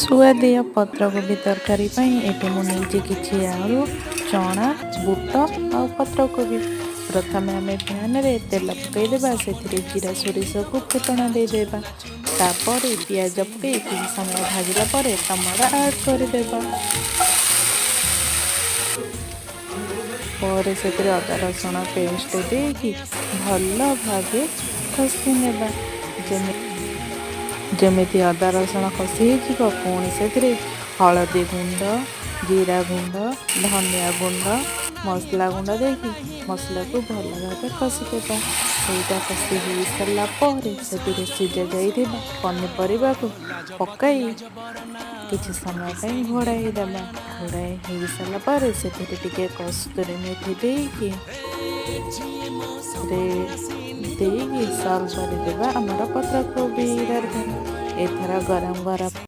सुआदिया पत्रकोबी तरकारी ये मुझे किसी आलू चना बुट आ पत्रकोबी प्रथम आम पैन रे तेल पकईदेवा से जीरा सोरिष को फुटना देदेबा तापर पियाज पकई किसी समय भाजला पर टमाटर ऐड करदेबा पर से अदा रसुण पेस्ट देकी भल भाव कषि नेबा जमी अदा रसुण कषि पुणी से हलदी गुंड जीरा गुंड धनिया गुंड मसला गुंड देकी मसला को भल भाव कषिदेबा सहीटा कषि हो सारापर से सीझा जा पनीपरिया को पकई किसी समय घोड़ाईदेबा घोड़ाई हो सारापर से कस्तूरी मेथी देकी सर्व करदेबा आमर पत्रकोबी। एथर गरम गरम